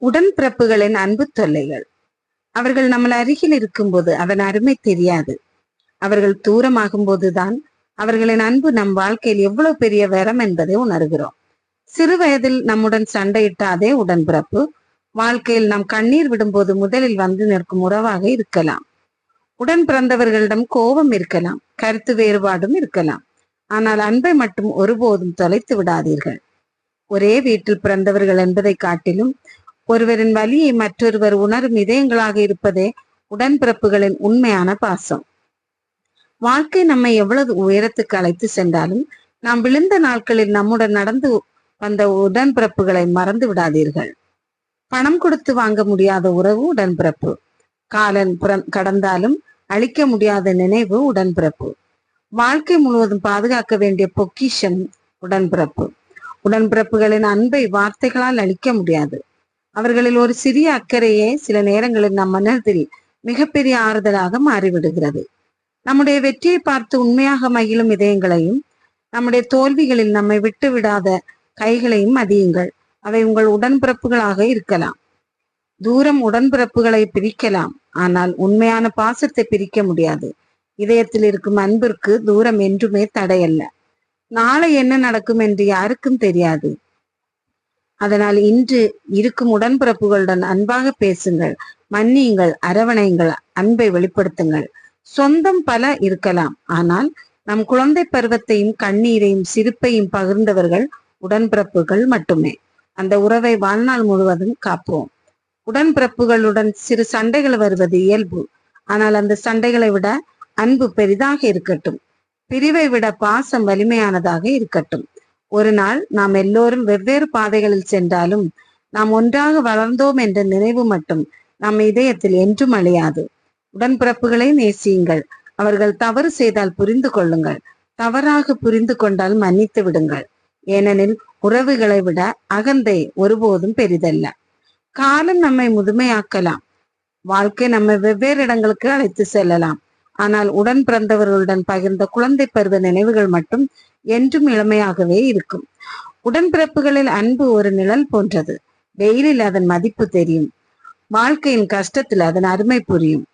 உடன்பிறப்புகளின் அன்பு தொல்லைகள். அவர்கள் நம்ம அருகில் இருக்கும்போது அதன் அருமை தெரியாது. அவர்கள் தூரமாகும் போதுதான் அவர்களின் அன்பு நம் வாழ்க்கையில் எவ்வளவு பெரிய வரம் என்பதை உணர்கிறோம். சிறு வயதில் நம்முடன் சண்டையிட்ட அதே உடன்பிறப்பு வாழ்க்கையில் நாம் கண்ணீர் விடும்போது முதலில் வந்து நிற்கும் உறவாக இருக்கலாம். உடன் பிறந்தவர்களிடம் கோபம் இருக்கலாம், கருத்து வேறுபாடும் இருக்கலாம். ஆனால் அன்பை மட்டும் ஒருபோதும் தொலைத்து விடாதீர்கள். ஒரே வீட்டில் பிறந்தவர்கள் என்பதை காட்டிலும் ஒருவரின் வலியை மற்றொருவர் உணரும் இதயங்களாக இருப்பதே உடன்பிறப்புகளின் உண்மையான பாசம். வாழ்க்கை நம்மை எவ்வளவு உயரத்துக்கு அழைத்து சென்றாலும் நாம் விழுந்த நாட்களில் நம்முடன் நடந்து வந்த உடன்பிறப்புகளை மறந்து விடாதீர்கள். பணம் கொடுத்து வாங்க முடியாத உறவு உடன்பிறப்பு. காலம் கடந்தாலும் அழிக்க முடியாத நினைவு உடன்பிறப்பு. வாழ்க்கை முழுவதும் பாதுகாக்க வேண்டிய பொக்கிஷம் உடன்பிறப்பு. உடன்பிறப்புகளின் அன்பை வார்த்தைகளால் அழிக்க முடியாது. அவர்களில் ஒரு சிறிய அக்கறையே சில நேரங்களில் நம் மனதில் மிகப்பெரிய ஆறுதலாக மாறிவிடுகிறது. நம்முடைய வெற்றியை பார்த்து உண்மையாக மகிழும் இதயங்களையும் நம்முடைய தோல்விகளில் நம்மை விட்டு விடாத கைகளையும் மதியுங்கள். அவை உங்கள் உடன்பிறப்புகளாக இருக்கலாம். தூரம் உடன்பிறப்புகளை பிரிக்கலாம், ஆனால் உண்மையான பாசத்தை பிரிக்க முடியாது. இதயத்தில் இருக்கும் அன்பிற்கு தூரம் என்றுமே தடையல்ல. நாளை என்ன நடக்கும் என்று யாருக்கும் தெரியாது. அதனால் இன்று இருக்கும் உடன்பிறப்புகளுடன் அன்பாக பேசுங்கள், மன்னியுங்கள், அரவணையுங்கள், அன்பை வெளிப்படுத்துங்கள். சொந்தம் பல இருக்கலாம், ஆனால் நம் குழந்தை பருவத்தையும் கண்ணீரையும் சிரிப்பையும் பகிர்ந்தவர்கள் உடன்பிறப்புகள் மட்டுமே. அந்த உறவை வாழ்நாள் முழுவதும் காப்போம். உடன்பிறப்புகளுடன் சிறு சண்டைகள் வருவது இயல்பு. ஆனால் அந்த சண்டைகளை விட அன்பு பெரிதாக இருக்கட்டும். பிரிவை விட பாசம் வலிமையானதாக இருக்கட்டும். ஒரு நாள் நாம் எல்லோரும் வெவ்வேறு பாதைகளில் சென்றாலும் நாம் ஒன்றாக வளர்ந்தோம் என்ற நினைவு மட்டும் நம் இதயத்தில் என்றும் அழியாது. உடன்பிறப்புகளை நேசியுங்கள். அவர்கள் தவறு செய்தால் புரிந்து கொள்ளுங்கள். தவறாக புரிந்து கொண்டால் மன்னித்து விடுங்கள். ஏனெனில் உறவுகளை விட அகந்தை ஒருபோதும் பெரிதல்ல. காலம் நம்மை முதுமையாக்கலாம். வாழ்க்கை நம்மை வெவ்வேறு இடங்களுக்கு அழைத்து செல்லலாம். ஆனால் உடன் பிறந்தவர்களுடன் பகிர்ந்த குழந்தை பருவ நினைவுகள் மட்டும் என்றும் இளமையாகவே இருக்கும். உடன்பிறப்புகளில் அன்பு ஒரு நிழல் போன்றது. வெயிலில் அதன் மதிப்பு தெரியும், வாழ்க்கையின் கஷ்டத்தில் அதன் அருமை புரியும்.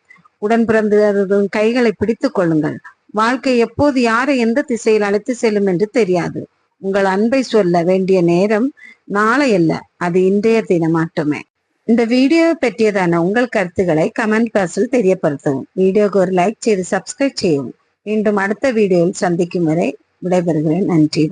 உடன் பிறந்தவர்களின் கைகளை பிடித்துக் கொள்ளுங்கள். வாழ்க்கை எப்போது யாரை எந்த திசையில் அழைத்து செல்லும் என்று தெரியாது. உங்கள் அன்பை சொல்ல வேண்டிய நேரம் நாளை அல்ல, அது இன்றைய தினம் மட்டுமே. இந்த வீடியோவை பற்றியதான உங்கள் கருத்துக்களை கமெண்ட் பாக்ஸில் தெரியப்படுத்தவும். வீடியோக்கு ஒரு லைக் செய்து சப்ஸ்கிரைப் செய்யவும். மீண்டும் அடுத்த வீடியோவில் சந்திக்கும் வரை விடைபெறுகிறேன். நன்றி.